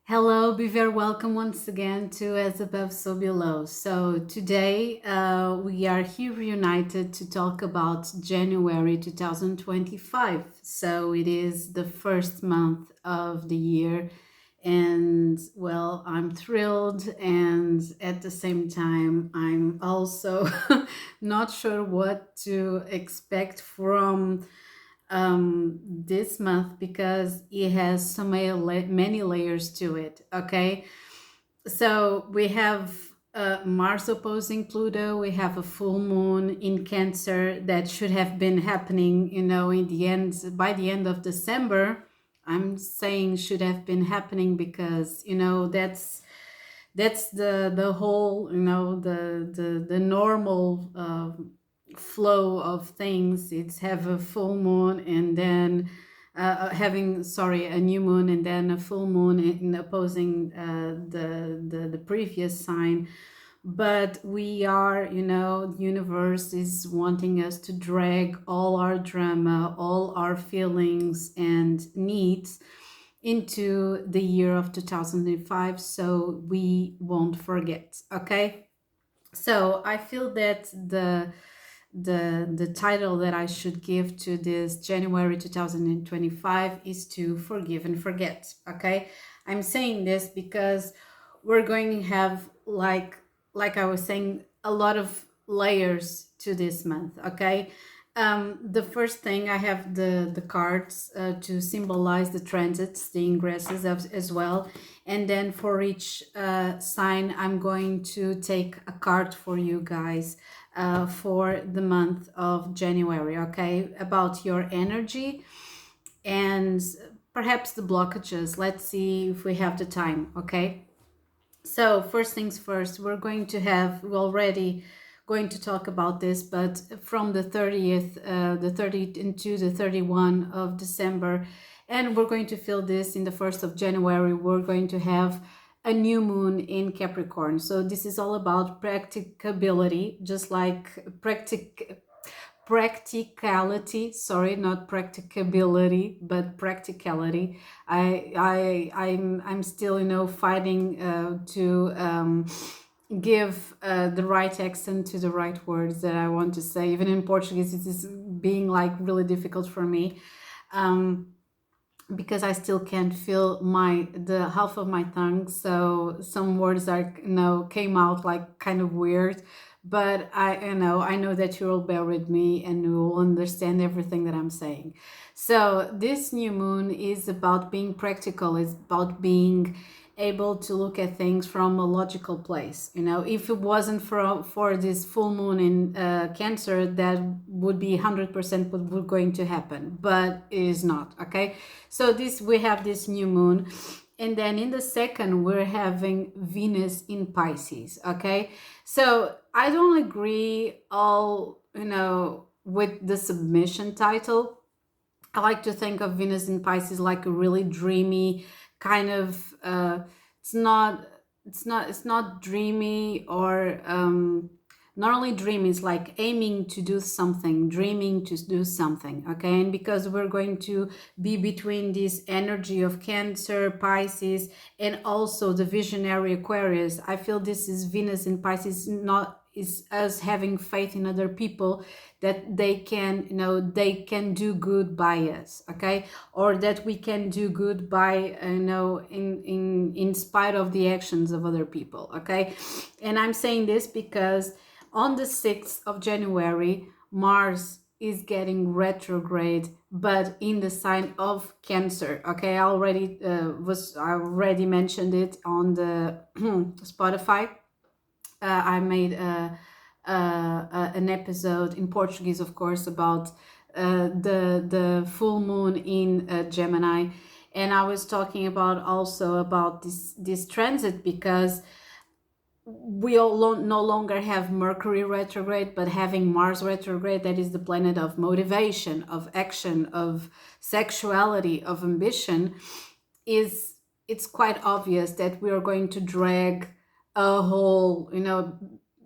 Hello, be very welcome once again to As Above, So Below. So today we are here reunited to talk about January 2025. So it is the first month of the year, and well, I'm thrilled, and at the same time, I'm also not sure what to expect from this month because it has so many layers to it. Okay, so we have Mars opposing Pluto. We have a full moon in Cancer that should have been happening, in the end, by the end of December. I'm saying should have been happening because that's the whole, the normal flow of things. It's have a full moon and then having, sorry, a new moon and then a full moon in opposing the previous sign. But we are, the universe is wanting us to drag all our drama, all our feelings and needs into the year of 2005, so we won't forget. Okay, so I feel that the title that I should give to this January 2025 is to forgive and forget. Okay, I'm saying this because we're going to have, like I was saying, a lot of layers to this month. Okay, the first thing, I have the cards to symbolize the transits, the ingresses as well, and then for each sign I'm going to take a card for you guys for the month of January. Okay, about your energy and perhaps the blockages. Let's see if we have the time. Okay, so first things first, we're already going to talk about this, but from the 30th, the 30th into the 31 of December, and we're going to feel this in the 1st of January, we're going to have a new moon in Capricorn. So this is all about practicability, just like practicality, sorry, not practicability, but practicality. I'm still, fighting to give the right accent to the right words that I want to say. Even in Portuguese, it is being like really difficult for me, because I still can't feel the half of my tongue. So some words are, came out like kind of weird. But I know that you will bear with me and you will understand everything that I'm saying. So this new moon is about being practical. It's about being able to look at things from a logical place. If it wasn't for this full moon in Cancer, that would be 100% what would going to happen, but it is not. Okay, so we have this new moon, and then in the second we're having Venus in Pisces. Okay, so I don't agree all, with the submission title. I like to think of Venus in Pisces like a really dreamy kind of. It's not. It's not dreamy or not only dreamy. It's like aiming to do something, dreaming to do something. Okay, and because we're going to be between this energy of Cancer, Pisces, and also the visionary Aquarius, I feel this is Venus in Pisces. Not is us having faith in other people that they can do good by us. Okay, or that we can do good by in spite of the actions of other people. Okay, and I'm saying this because on the 6th of January Mars is getting retrograde, but in the sign of Cancer. Okay, I already mentioned it on the Spotify. I made an episode in Portuguese, of course, about the full moon in Gemini, and I was talking about this transit because we no longer have Mercury retrograde, but having Mars retrograde, that is the planet of motivation, of action, of sexuality, of ambition. It's quite obvious that we are going to drag a whole,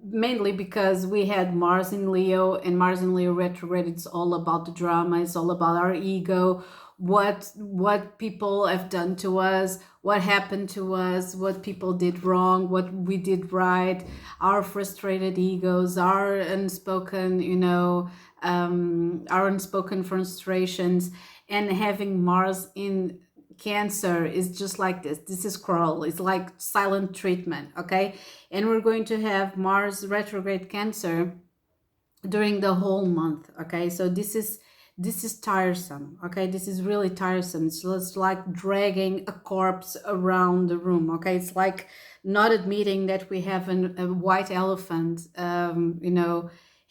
mainly because we had Mars in Leo, and Mars in Leo retrograde, it's all about the drama, it's all about our ego, what people have done to us, what happened to us, what people did wrong, what we did right, our frustrated egos, our unspoken, our unspoken frustrations. And having Mars in Cancer is just like this. This is crawl. It's like silent treatment, okay? And we're going to have Mars retrograde Cancer during the whole month, okay? So this is tiresome, okay? This is really tiresome. It's like dragging a corpse around the room, okay? It's like not admitting that we have a white elephant,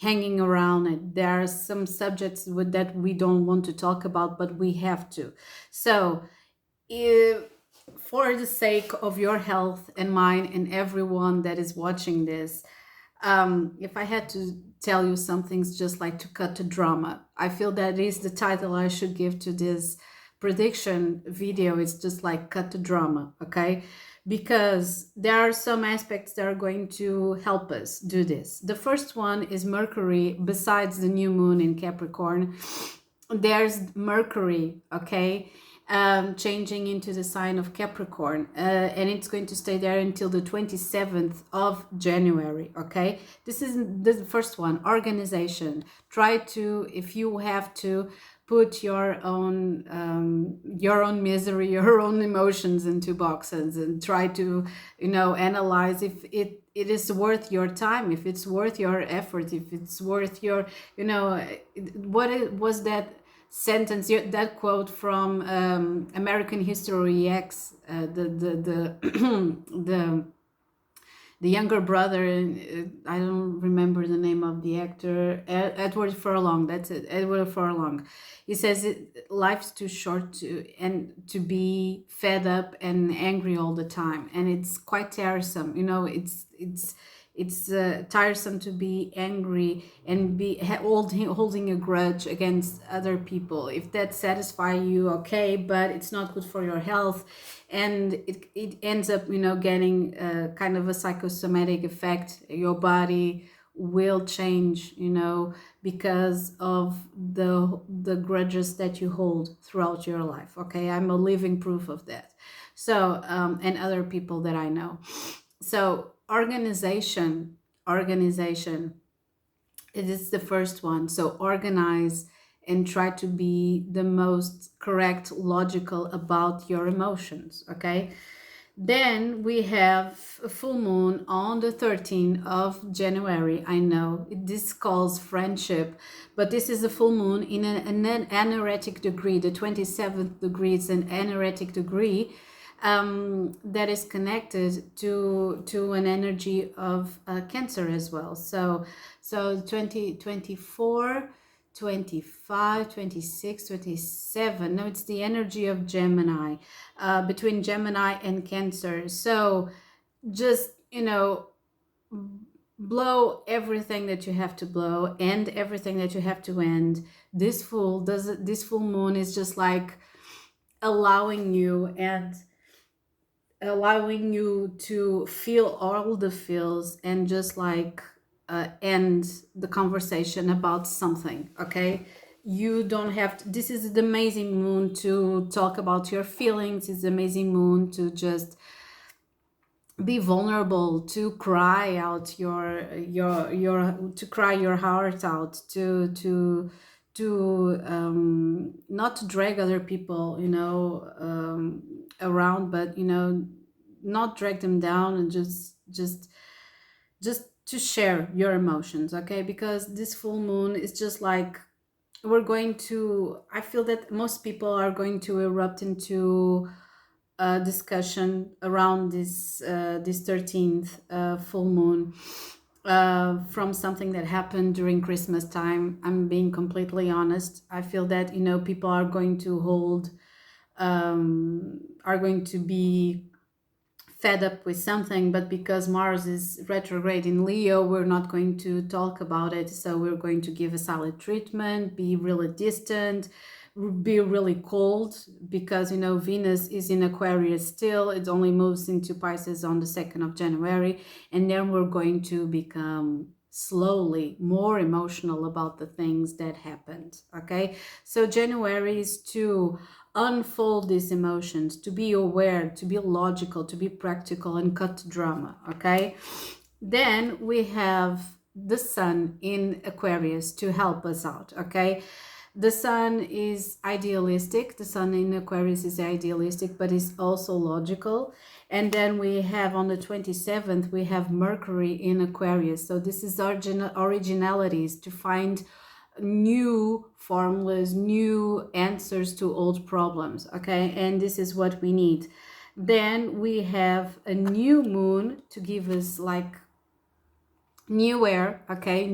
hanging around it. There are some subjects that we don't want to talk about, but we have to. So if, for the sake of your health and mine and everyone that is watching this, if I had to tell you some things, just like to cut the drama, I feel that is the title I should give to this prediction video. It's just like cut the drama, okay? Because there are some aspects that are going to help us do this. The first one is Mercury. Besides the new moon in Capricorn, there's Mercury, okay, changing into the sign of Capricorn, and it's going to stay there until the 27th of January, okay? This is the first one, organization. Try to, if you have to, put your own misery, your own emotions into boxes, and try to, analyze if it is worth your time, if it's worth your effort, if it's worth your, was that sentence, that quote from American History X, the the younger brother, I don't remember the name of the actor, Edward Furlong, that's it, Edward Furlong. He says life's too short to be fed up and angry all the time, and it's quite tiresome. It's tiresome to be angry and be holding a grudge against other people. If that satisfies you, okay, but it's not good for your health, and it ends up, getting kind of a psychosomatic effect. Your body will change, because of the grudges that you hold throughout your life. Okay, I'm a living proof of that. So and other people that I know. So organization, it is the first one. So organize and try to be the most correct, logical about your emotions, okay? Then we have a full moon on the 13th of January. I know this calls friendship, but this is a full moon in an anaretic degree. The 27th degree is an anaretic degree, that is connected to an energy of Cancer as well. So 2024, 25, 26, 27. No, it's the energy of Gemini, between Gemini and Cancer. So just, blow everything that you have to blow, end everything that you have to end. This full moon is just like allowing you to feel all the feels, and just like end the conversation about something, okay? You don't have to, this is the amazing moon to talk about your feelings. It's the amazing moon to just be vulnerable, to cry out to cry your heart out, to not to drag other people, around, but not drag them down, and just to share your emotions, okay? Because this full moon is just like, I feel that most people are going to erupt into a discussion around this 13th full moon, from something that happened during Christmas time. I'm being completely honest. I feel that, people are going to are going to be fed up with something, but because Mars is retrograde in Leo, we're not going to talk about it. So we're going to give a silent treatment, be really distant, be really cold, because Venus is in Aquarius still. It only moves into Pisces on the 2nd of January, and then we're going to become slowly more emotional about the things that happened, okay? So January is to unfold these emotions, to be aware, to be logical, to be practical, and cut drama. Okay, then we have the sun in Aquarius to help us out. Okay, the sun is idealistic. The sun in Aquarius is idealistic, but is also logical. And then we have on the 27th, we have Mercury in Aquarius. So this is originalities, to find new formulas, new answers to old problems. Okay, and this is what we need. Then we have a new moon to give us like new air. Okay,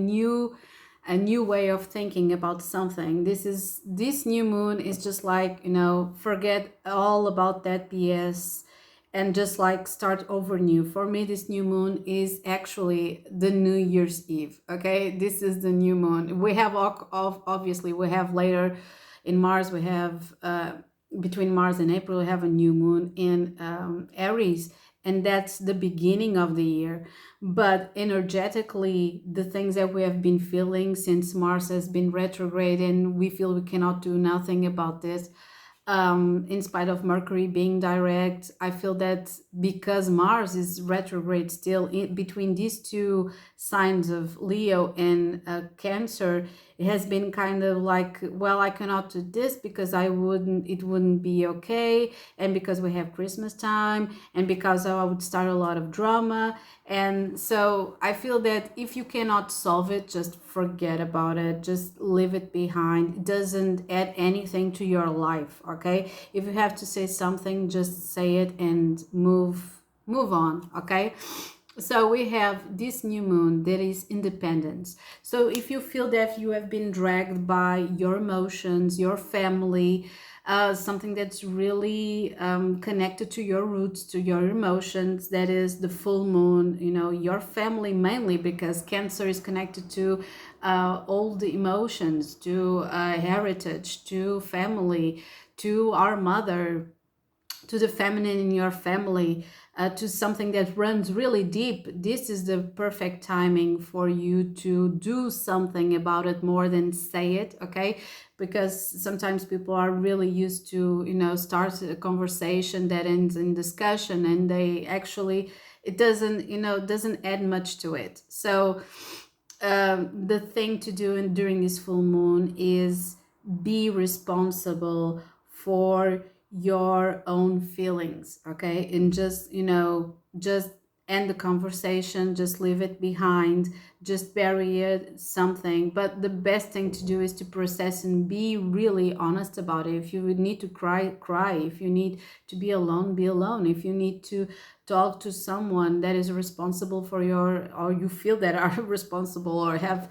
a new way of thinking about something. This new moon is just like, you know, forget all about that BS and just like start over new. For me, this new moon is actually the New Year's Eve. Okay, this is the new moon. We have obviously we have later in Mars, we have between Mars and April, we have a new moon in Aries, and that's the beginning of the year. But energetically, the things that we have been feeling since Mars has been retrograde, and we feel we cannot do nothing about this, in spite of Mercury being direct, I feel that because Mars is retrograde still between these two signs of Leo and Cancer, it has been kind of like, well, I cannot do this because it wouldn't be okay, and because we have Christmas time, and because I would start a lot of drama. And so I feel that if you cannot solve it, just forget about it, just leave it behind. It doesn't add anything to your life. Okay, if you have to say something, just say it and move on. Okay, so we have this new moon that is independence. So if you feel that you have been dragged by your emotions, your family, something that's really connected to your roots, to your emotions, that is the full moon, you know, your family mainly, because Cancer is connected to old emotions, to heritage, to family, to our mother, to the feminine in your family, to something that runs really deep. This is the perfect timing for you to do something about it more than say it. Okay, because sometimes people are really used to, you know, start a conversation that ends in discussion, and they actually, it doesn't, you know, doesn't add much to it. So the thing to do during this full moon is be responsible for your own feelings. Okay, and just, you know, just end the conversation, just leave it behind, just bury it, something. But the best thing to do is to process and be really honest about it. If you need to cry, cry. If you need to be alone, be alone. If you need to talk to someone that is responsible for your, or you feel that are responsible, or have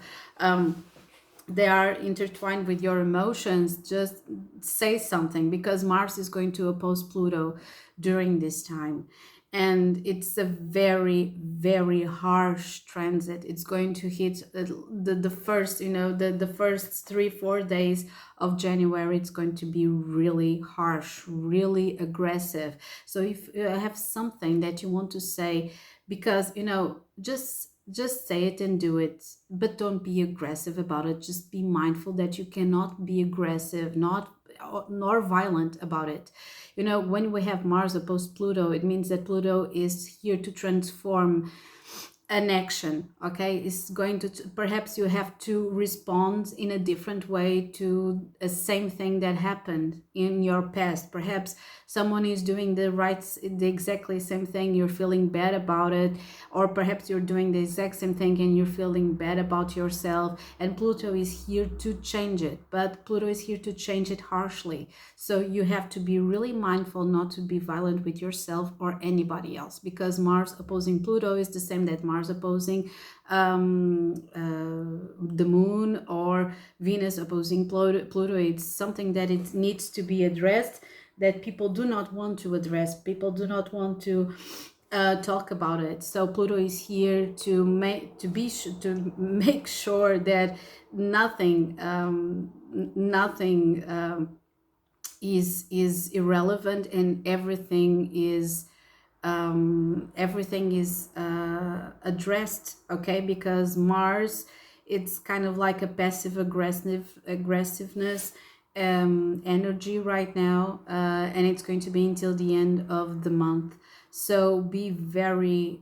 they are intertwined with your emotions, just say something, because Mars is going to oppose Pluto during this time. And it's a very, very harsh transit. It's going to hit the first, you know, the first 3-4 days of January. It's going to be really harsh, really aggressive. So if you have something that you want to say, because, you know, just say it and do it, but don't be aggressive about it. Just be mindful that you cannot be aggressive, nor violent about it. You know, when we have Mars opposed Pluto, it means that Pluto is here to transform an action. Okay, it's going to, perhaps you have to respond in a different way to a same thing that happened in your past. Perhaps someone is doing the exactly same thing, you're feeling bad about it, or perhaps you're doing the exact same thing and you're feeling bad about yourself, and Pluto is here to change it. But Pluto is here to change it harshly, so you have to be really mindful not to be violent with yourself or anybody else, because Mars opposing Pluto is the same that Mars opposing the moon, or Venus opposing Pluto. It's something that it needs to be addressed, that people do not want to address. People do not want to talk about it. So Pluto is here to make sure that nothing is irrelevant, and everything is addressed. Okay, because Mars, it's kind of like a passive aggressiveness, energy right now, and it's going to be until the end of the month. So be very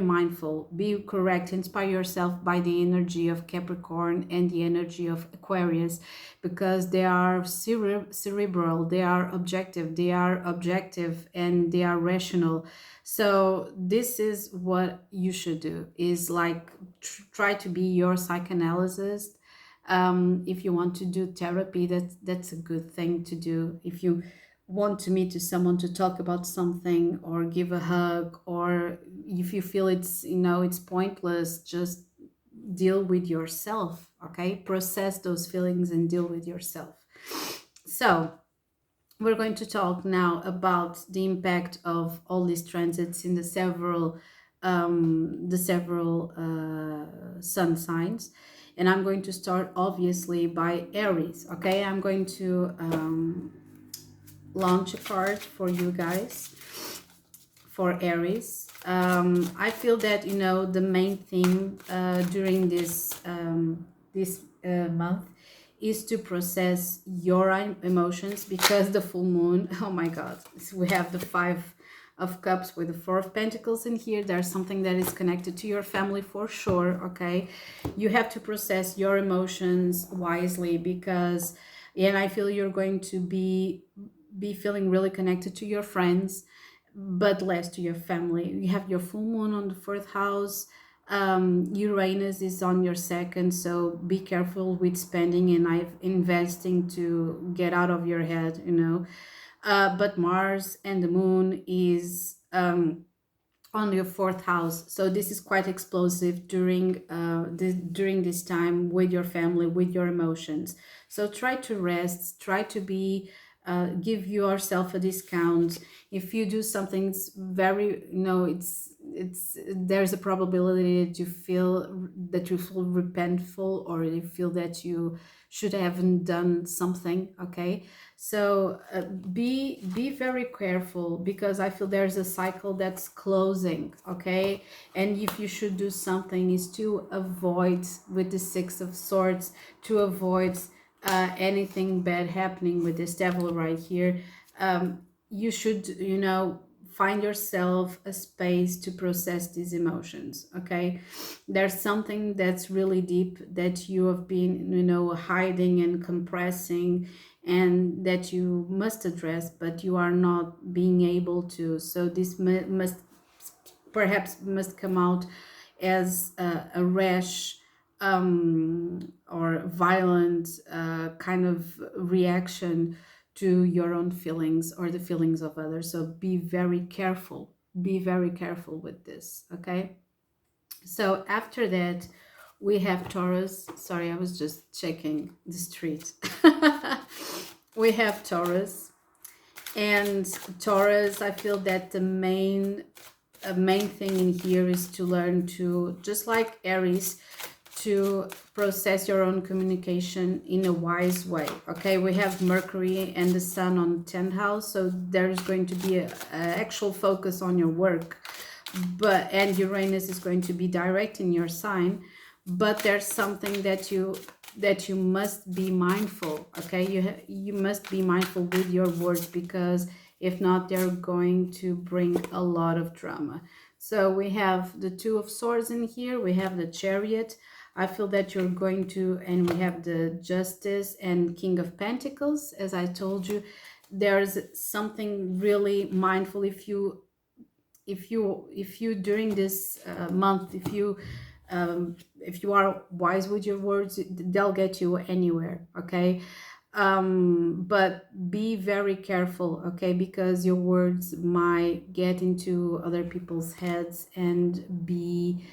mindful, be correct, inspire yourself by the energy of Capricorn and the energy of Aquarius, because they are cerebral, they are objective, and they are rational. So this is what you should do, is like try to be your psychanalyst. If you want to do therapy, that's a good thing to do. If you want to meet to someone to talk about something or give a hug, or if you feel it's pointless, just deal with yourself. Okay, process those feelings and deal with yourself. So we're going to talk now about the impact of all these transits in the several sun signs. And I'm going to start obviously by Aries. Okay, I'm going to launch a card for you guys for Aries. I feel that the main theme during this month is to process your emotions, because the full moon, oh my god, we have the 5 of Cups with the 4 of Pentacles in here. There's something that is connected to your family for sure. Okay, you have to process your emotions wisely, because and I feel you're going to be feeling really connected to your friends, but less to your family. You have your full moon on the 4th house. Uranus is on your 2nd, so be careful with spending and investing to get out of your head, but Mars and the moon is on your 4th house, so this is quite explosive during this time with your family, with your emotions. So try to rest, try to be give yourself a discount. If you do something very, it's there's a probability that you feel repentful, or you feel that you should haven't done something. Okay, so be very careful, because I feel there's a cycle that's closing. Okay, and if you should do something, is to avoid, with the 6 of Swords, to avoid anything bad happening with this devil right here. You should find yourself a space to process these emotions. Okay, there's something that's really deep that you have been hiding and compressing, and that you must address, but you are not being able to. So this must come out as a rash or violent kind of reaction to your own feelings or the feelings of others. So be very careful. Be very careful with this. Okay. So after that, we have Taurus. Sorry, I was just checking the street. We have Taurus. And Taurus, I feel that the main thing in here is to learn to, just like Aries, to process your own communication in a wise way. Okay, we have Mercury and the Sun on the 10th house, so there's going to be a actual focus on your work, and Uranus is going to be direct in your sign, but there's something that you must be mindful. Okay, you must be mindful with your words, because if not, they're going to bring a lot of drama. So we have the 2 of Swords in here, we have the Chariot. I feel that you're going to, and we have the Justice and King of Pentacles. As I told you, there's something really mindful. If you during this month, if you are wise with your words, they'll get you anywhere. Okay, but be very careful. Okay, because your words might get into other people's heads and be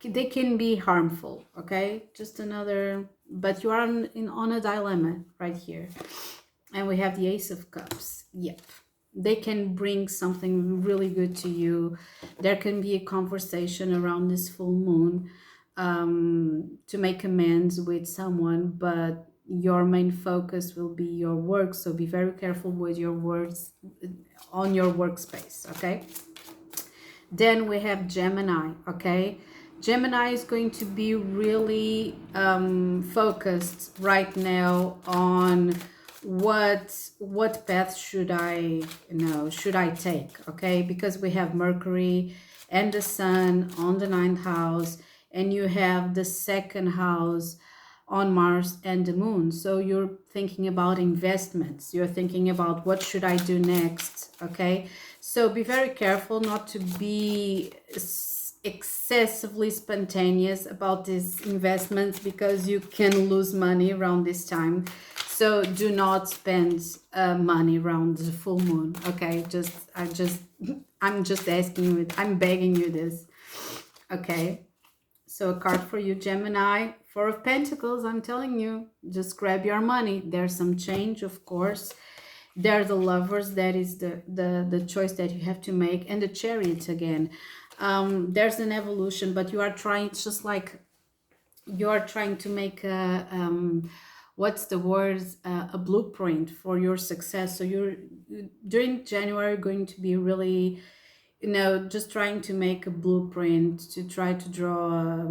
they can be harmful. Okay, just another, but you are on a dilemma right here. And we have the Ace of Cups. Yep, they can bring something really good to you. There can be a conversation around this full moon to make amends with someone, but your main focus will be your work. So be very careful with your words on your workspace. Okay, then we have Gemini. Okay, Gemini is going to be really focused right now on what path should I should I take, okay? Because we have Mercury and the Sun on the ninth house, and you have the second house on Mars and the Moon. So you're thinking about investments, you're thinking about what should I do next, okay? So be very careful not to be excessively spontaneous about these investments, because you can lose money around this time. So do not spend money around the full moon, okay? I'm just asking you, I'm begging you this, okay? So a card for you, Gemini. Four of Pentacles, I'm telling you, just grab your money. There's some change, of course. They're the Lovers, that is the choice that you have to make. And the Chariot again. There's an evolution, but you are trying, it's just like you are trying to make a what's the word, a blueprint for your success. So you're during January going to be really, just trying to make a blueprint, to try to draw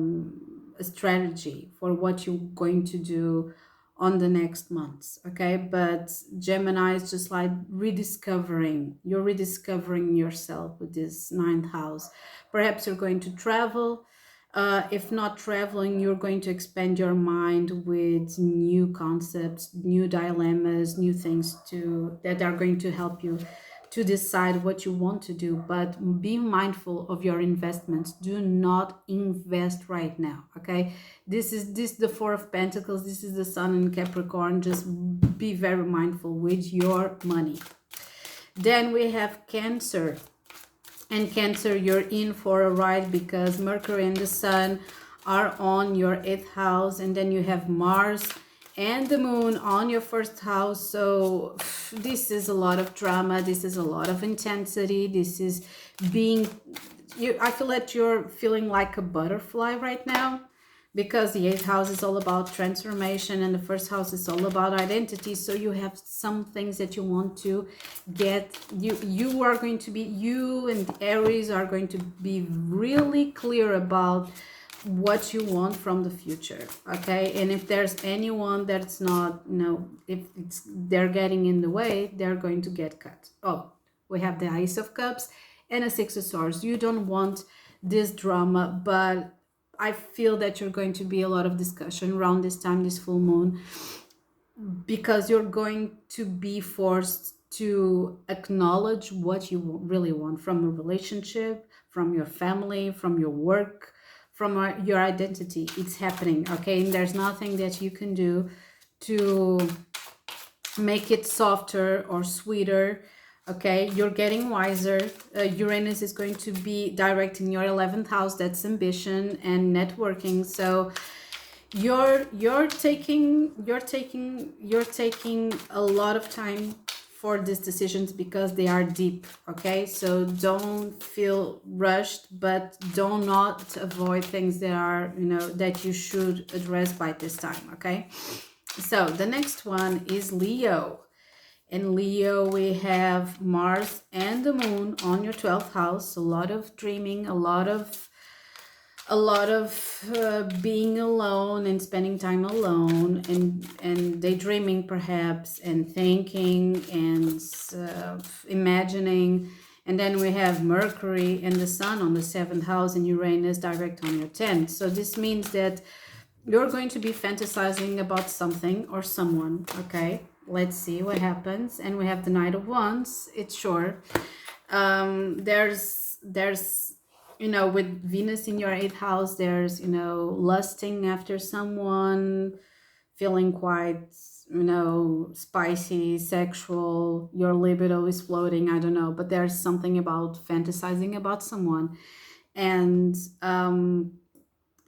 a strategy for what you're going to do on the next months, okay? But Gemini is just like you're rediscovering yourself with this ninth house. Perhaps you're going to travel. If not traveling, you're going to expand your mind with new concepts, new dilemmas, new things that are going to help you to decide what you want to do. But be mindful of your investments. Do not invest right now, okay? This the Four of Pentacles. This is the Sun in Capricorn. Just be very mindful with your money. Then we have Cancer. And Cancer, you're in for a ride, because Mercury and the Sun are on your 8th house, and then you have Mars and the Moon on your 1st house. So this is a lot of drama, this is a lot of intensity, this is I feel that you're feeling like a butterfly right now, because the 8th house is all about transformation and the 1st house is all about identity. So you have some things that you want to get. You are going to be, you and Aries are going to be really clear about what you want from the future, okay? And if there's anyone that's not, if they're getting in the way, they're going to get cut. Oh, we have the Ace of Cups and a Six of Swords. You don't want this drama, but I feel that you're going to be a lot of discussion around this time, this full moon, because you're going to be forced to acknowledge what you really want from a relationship, from your family, from your work, from your identity. It's happening, okay? And there's nothing that you can do to make it softer or sweeter, okay? You're getting wiser. Uranus is going to be direct in your 11th house. That's ambition and networking. So you're taking a lot of time for these decisions, because they are deep, okay? So don't feel rushed, but do not avoid things that are, that you should address by this time, okay? So the next one is Leo. In Leo, we have Mars and the Moon on your 12th house. A lot of dreaming, a lot of being alone and spending time alone, and daydreaming perhaps, and thinking and imagining. And then we have Mercury and the Sun on the 7th house, and Uranus direct on your 10th. So this means that you're going to be fantasizing about something or someone, okay? Let's see what happens. And we have the Knight of Wands. It's short. There's with Venus in your 8th house, there's, lusting after someone, feeling quite, spicy, sexual, your libido is floating, I don't know, but there's something about fantasizing about someone. And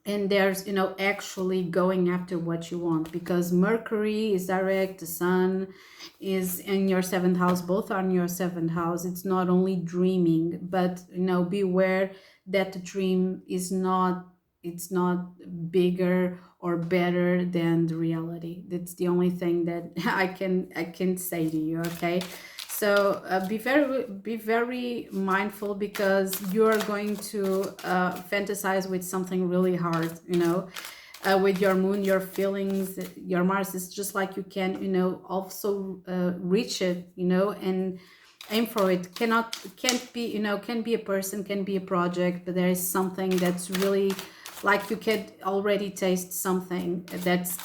there's, actually going after what you want, because Mercury is direct, the Sun is in your 7th house, both are in your 7th house. It's not only dreaming, but, beware that the dream is not, it's not bigger or better than the reality. That's the only thing that I can say to you, okay? So be very mindful, because you are going to fantasize with something really hard, with your moon, your feelings, your Mars. Is just like you can, also reach it, and aim for it. Can't be, can be a person, can be a project, but there is something that's really, like, you can already taste something that's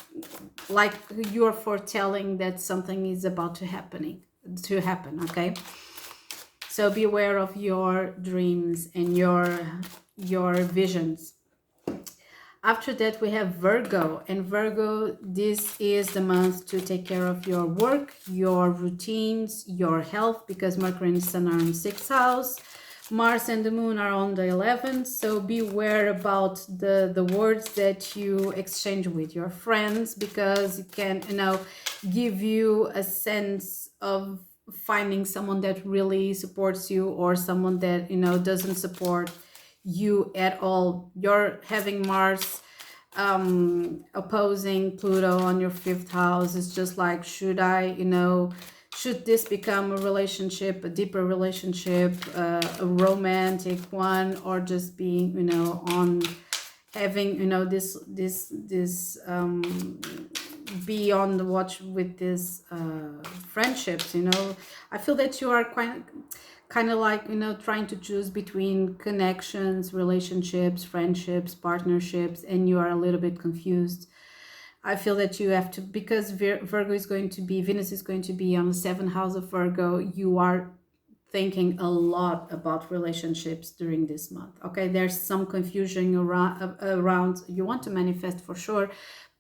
like you're foretelling that something is about to happen. Okay, so be aware of your dreams and your visions. After that, we have Virgo, and Virgo, this is the month to take care of your work, your routines, your health, because Mercury and Sun are in 6th house. Mars and the Moon are on the 11th, so beware about the words that you exchange with your friends, because it can, give you a sense of finding someone that really supports you, or someone that, doesn't support you at all. You're having Mars opposing Pluto on your 5th house. It's just like, should this become a relationship, a deeper relationship, a romantic one, or just being, on having, this be on the watch with this friendships. I feel that you are kind of like, trying to choose between connections, relationships, friendships, partnerships, and you are a little bit confused. I feel that you have to, because Virgo is going to be, Venus is going to be on the 7th house of Virgo. You are thinking a lot about relationships during this month. Okay, there's some confusion around you want to manifest for sure,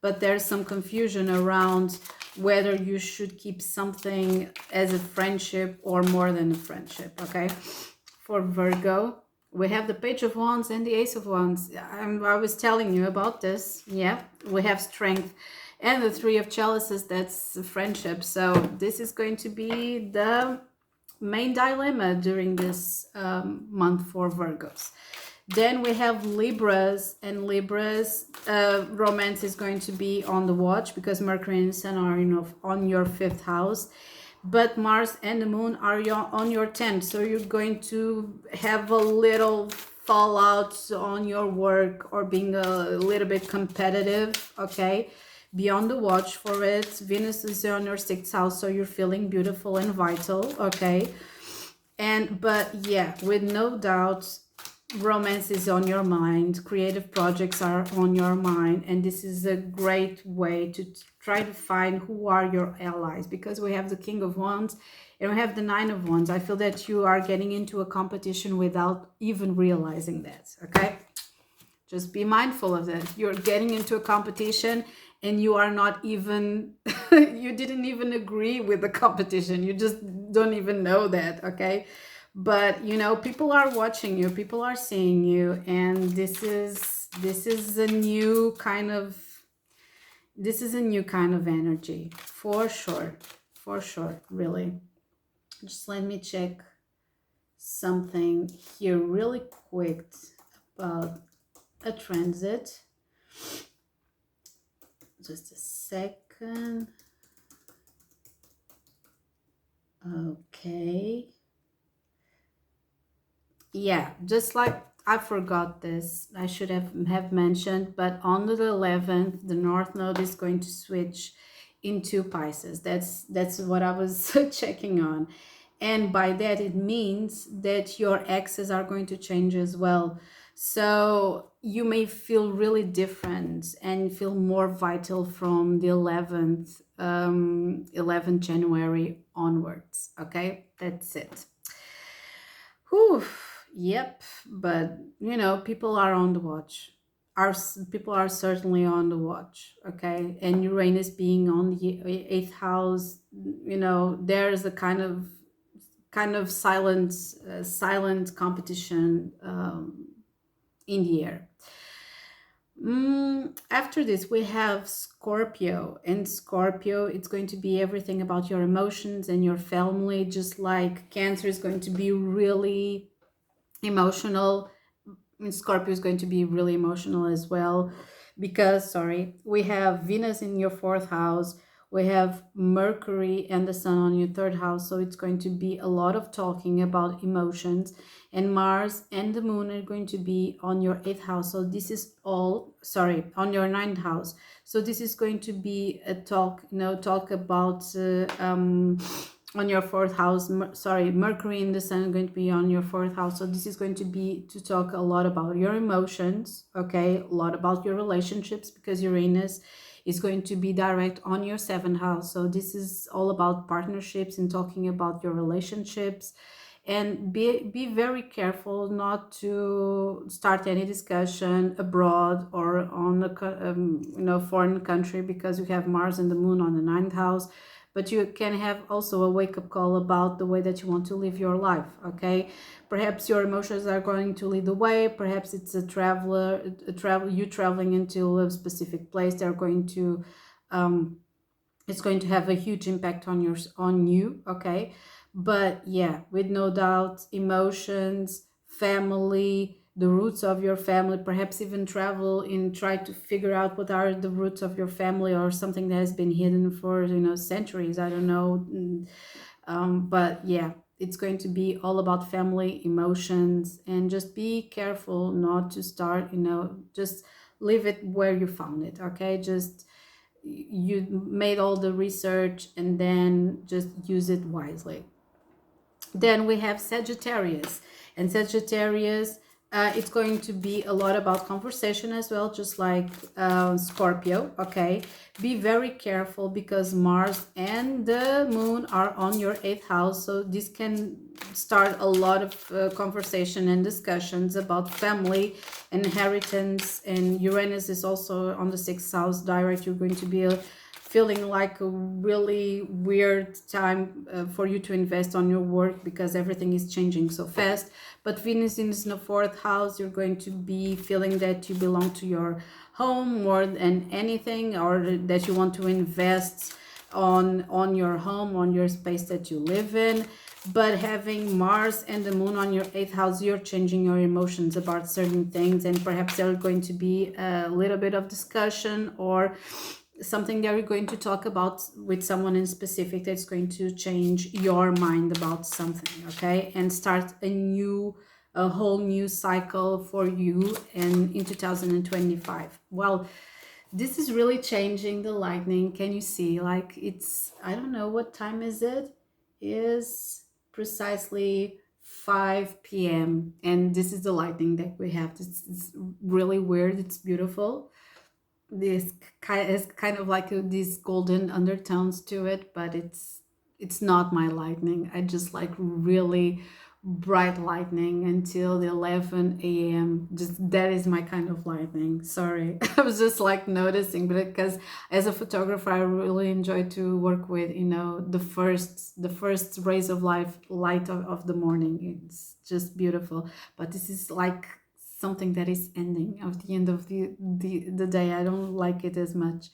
but there's some confusion around whether you should keep something as a friendship or more than a friendship. Okay, for Virgo, we have the Page of Wands and the Ace of Wands. I was telling you about this. Yeah, we have Strength and the Three of Chalices. That's friendship. So this is going to be the main dilemma during this month for Virgos. Then we have Libras, and Libras, romance is going to be on the watch, because Mercury and Sun are, on your 5th house, but Mars and the Moon are on your 10th. So you're going to have a little fallout on your work, or being a little bit competitive. Okay, be on the watch for it. Venus is on your 6th house, so you're feeling beautiful and vital. Okay, but yeah, with no doubt, romance is on your mind, creative projects are on your mind, and this is a great way to try to find who are your allies, because we have the King of Wands and we have the Nine of Wands. I feel that you are getting into a competition without even realizing that. Okay, just be mindful of that. You're getting into a competition and you are not even you didn't even agree with the competition, you just don't even know that. Okay, but people are watching you, people are seeing you, and this is a new kind of energy, for sure, really. Just let me check something here really quick about a transit. Just a second. Okay. Yeah, just like I forgot this, I should have mentioned, but on the 11th, the North Node is going to switch into Pisces. That's what I was checking on. And by that, it means that your axes are going to change as well. So you may feel really different and feel more vital from the 11th, 11th January onwards. Okay, that's it. Whew. Yep, but people are on the watch. People are certainly on the watch. Okay, and Uranus being on the 8th house, there's a kind of silent competition in the air. After this, we have Scorpio, and Scorpio, it's going to be everything about your emotions and your family, just like Cancer is going to be really emotional. Scorpio is going to be really emotional as well, because we have Venus in your 4th house, We have Mercury and the Sun on your third house, so it's going to be a lot of talking about emotions. And Mars and the Moon are going to be on your eighth house, so this is all, sorry, on your ninth house. So this is going to be a talk, talk about on your fourth house. Sorry, Mercury and the Sun are going to be on your fourth house, so this is going to be to talk a lot about your emotions, okay, a lot about your relationships, because Uranus is going to be direct on your seventh house. So this is all about partnerships and talking about your relationships. And be very careful not to start any discussion abroad or on a foreign country, because you have Mars and the Moon on the ninth house. But you can have also a wake-up call about the way that you want to live your life, okay? Perhaps your emotions are going to lead the way. Perhaps it's you traveling into a specific place. They're going to it's going to have a huge impact on you, okay? But yeah, with no doubt, emotions, family, the roots of your family, perhaps even travel and try to figure out what are the roots of your family, or something that has been hidden for centuries, I don't know. But yeah, it's going to be all about family, emotions, and just be careful not to start, just leave it where you found it, okay? Just you made all the research, and then just use it wisely. Then we have Sagittarius, and Sagittarius, it's going to be a lot about conversation as well, just like Scorpio, okay? Be very careful, because Mars and the Moon are on your eighth house, so this can start a lot of conversation and discussions about family, inheritance. And Uranus is also on the sixth house direct. You're going to be feeling like a really weird time for you to invest on your work, because everything is changing so fast. But Venus is in the fourth house. You're going to be feeling that you belong to your home more than anything, or that you want to invest on your home, on your space that you live in. But having Mars and the Moon on your eighth house, you're changing your emotions about certain things, and perhaps there's going to be a little bit of discussion, or something that you're going to talk about with someone in specific that's going to change your mind about something, okay? And start a whole new cycle for you in 2025. Well, this is really changing the lightning. Can you see? Like, it's, I don't know, what time is it? Is precisely 5 p.m. and this is the lightning that we have. This is really weird. It's beautiful. This is kind of like these golden undertones to it, but it's not my lightning. I just like really bright lightning until the 11 a.m. Just that is my kind of lightning. Sorry. I was just like noticing, but because as a photographer I really enjoy to work with the first rays of light of the morning. It's just beautiful. But this is like something that is ending at the end of the day. I don't like it as much.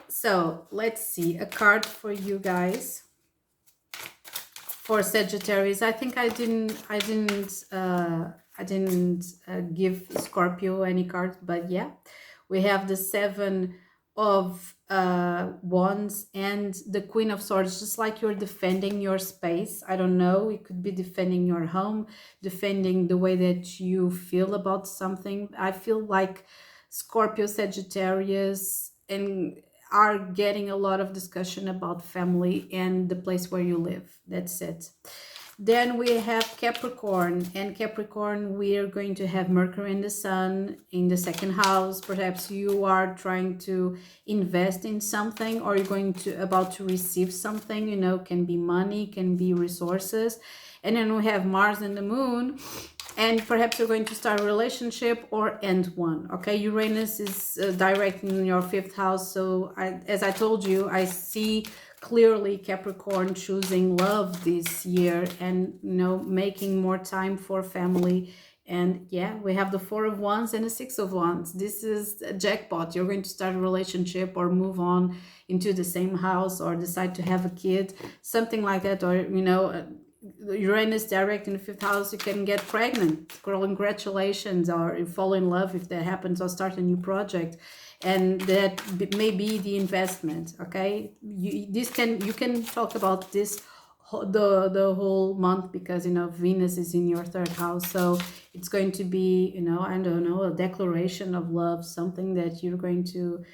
So let's see a card for you guys for Sagittarius. I think I didn't give Scorpio any cards, but yeah, we have the Seven of Wands and the Queen of Swords. Just like you're defending your space. I don't know, it could be defending your home, defending the way that you feel about something. I feel like Scorpio, Sagittarius, and are getting a lot of discussion about family and the place where you live. That's it. Then we have Capricorn, and Capricorn, we are going to have Mercury and the Sun in the second house. Perhaps you are trying to invest in something, or you're about to receive something, can be money, can be resources. And then we have Mars and the Moon, and perhaps you're going to start a relationship or end one, okay? Uranus is direct in your fifth house, so as I told you, I see clearly Capricorn choosing love this year, and making more time for family. And yeah, we have the Four of Wands and the Six of Wands. This is a jackpot. You're going to start a relationship or move on into the same house, or decide to have a kid, something like that, or Uranus direct in the 5th house, you can get pregnant. Congratulations, or you fall in love if that happens, or start a new project, and that may be the investment. Okay, you can talk about this the whole month, because you know Venus is in your 3rd house, so it's going to be, you know, I don't know, a declaration of love, something that you're going to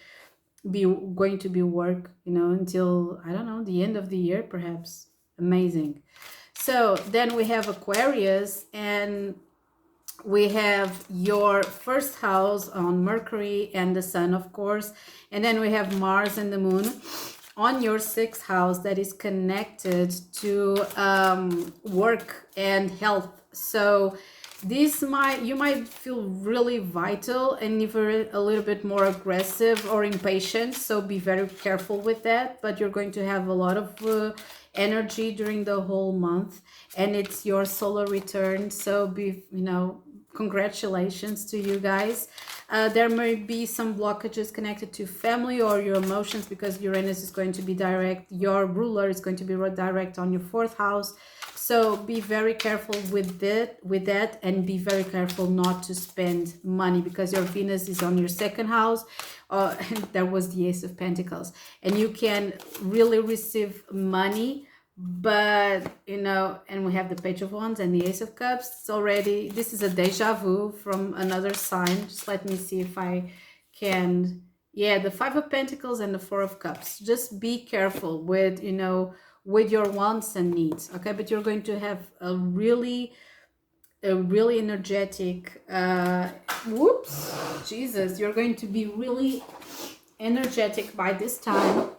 be work, you know, until, I don't know, the end of the year perhaps. Amazing. So then we have Aquarius, and we have your 1st house on Mercury and the Sun, of course, and then we have Mars and the Moon on your 6th house, that is connected to work and health. So you might feel really vital and even a little bit more aggressive or impatient, so be very careful with that. But you're going to have a lot of energy during the whole month, and it's your solar return, so be, you know, congratulations to you guys. There may be some blockages connected to family or your emotions, because Uranus is going to be direct, your ruler is going to be direct on your 4th house. So be very careful with that, and be very careful not to spend money, because your Venus is on your 2nd house. And there was the Ace of Pentacles, and you can really receive money, but you know, and we have the Page of Wands and the Ace of Cups. It's already, this is a deja vu from another sign. Just let me see if I can, yeah, the 5 of Pentacles and the 4 of Cups. Just be careful with, you know, with your wants and needs. Okay, but you're going to have a really energetic whoops, Jesus, you're going to be really energetic by this time.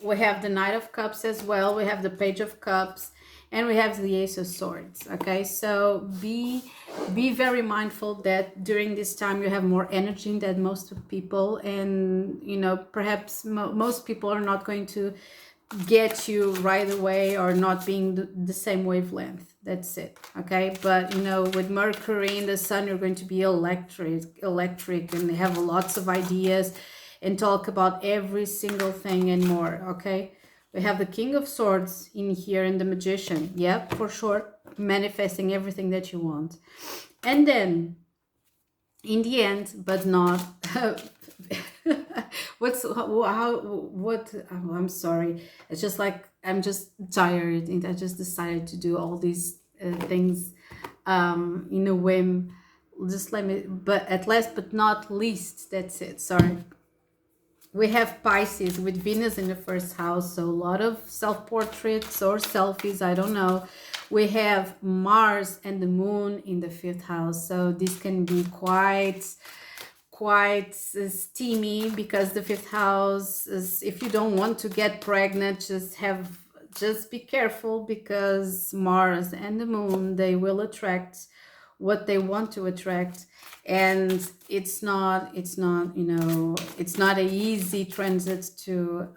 We have the Knight of Cups as well, we have the Page of Cups, and we have the Ace of Swords. Okay, so be very mindful that during this time you have more energy than most people, and you know, perhaps most people are not going to get you right away, or not being the same wavelength. That's it. Okay, but you know, with Mercury and the Sun, you're going to be electric, and have lots of ideas and talk about every single thing and more. Okay, we have the King of Swords in here and the Magician. Yep, for sure, manifesting everything that you want. And then in the end, but not I'm sorry, it's just like I'm just tired, and I just decided to do all these things in a whim. Just let me, but at last but not least, that's it, sorry. We have Pisces with Venus in the 1st house, so a lot of self-portraits or selfies, I don't know. We have Mars and the Moon in the 5th house, so this can be quite steamy, because the 5th house is, if you don't want to get pregnant, just be careful, because Mars and the Moon, they will attract what they want to attract, and it's not, you know, it's not an easy transit to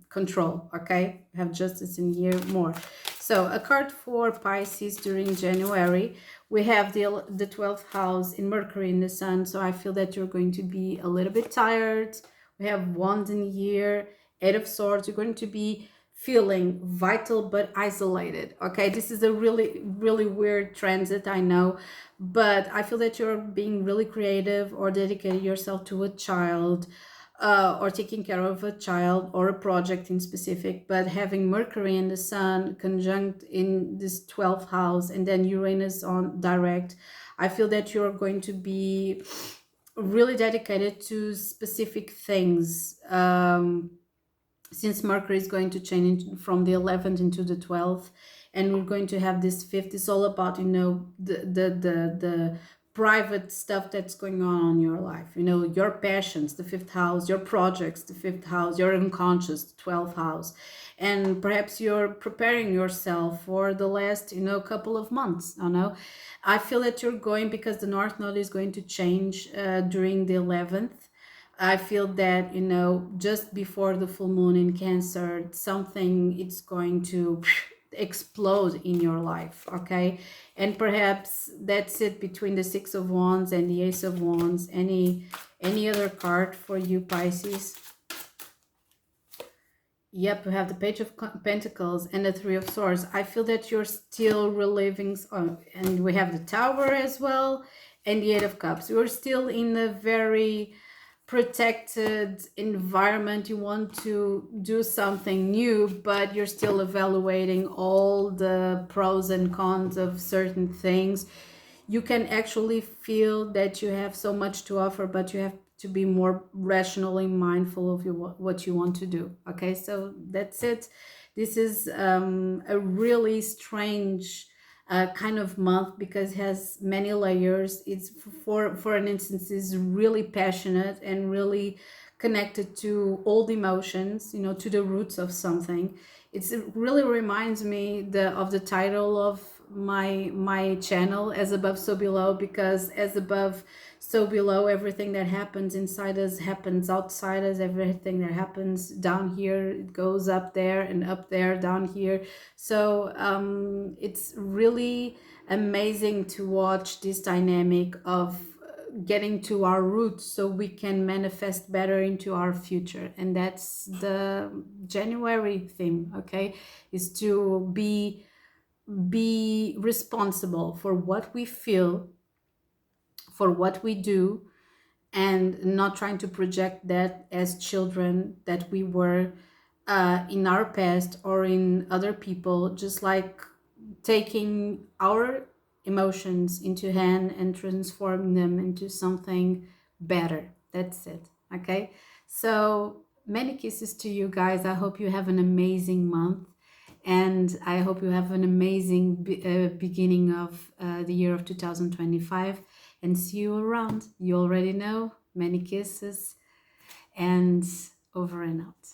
control. Okay, we have Justice in here more. So a card for Pisces during January, we have the 12th house in Mercury in the Sun, so I feel that you're going to be a little bit tired. We have Wands in here, 8 of Swords. You're going to be feeling vital but isolated. Okay, this is a really weird transit, I know, but I feel that you're being really creative, or dedicating yourself to a child, or taking care of a child or a project in specific. But having Mercury and the Sun conjunct in this 12th house, and then Uranus on direct, I feel that you're going to be really dedicated to specific things, since Mercury is going to change from the 11th into the 12th, and we're going to have this 5th. It's all about, you know, the private stuff that's going on in your life, you know, your passions, the 5th house, your projects, the 5th house, your unconscious, the 12th house, and perhaps you're preparing yourself for the last, you know, couple of months. I know, I feel that you're going, because the North Node is going to change during the 11th. I feel that, you know, just before the full moon in Cancer, something, it's going to explode in your life. Okay, and perhaps that's it, between the 6 of Wands and the Ace of Wands. Any other card for you, Pisces? Yep, we have the Page of Pentacles and the Three of Swords. I feel that you're still reliving, and we have the Tower as well, and the Eight of Cups. You're still in a very protected environment. You want to do something new, but you're still evaluating all the pros and cons of certain things. You can actually feel that you have so much to offer, but you have to be more rationally mindful of what you want to do. Okay, so that's it. This is a really strange kind of month because it has many layers. It's for an instance is really passionate and really connected to old emotions, you know, to the roots of something. It really reminds me of the title of my channel, As Above So Below, because as above so below, everything that happens inside us happens outside us. Everything that happens down here, it goes up there, and up there, down here. So it's really amazing to watch this dynamic of getting to our roots so we can manifest better into our future. And that's the January theme, okay, is to be responsible for what we feel, for what we do, and not trying to project that as children that we were in our past or in other people, just like taking our emotions into hand and transform them into something better. That's it. Okay, so many kisses to you guys. I hope you have an amazing month, and I hope you have an amazing beginning of the year of 2025, and see you around. You already know. Many kisses, and over and out.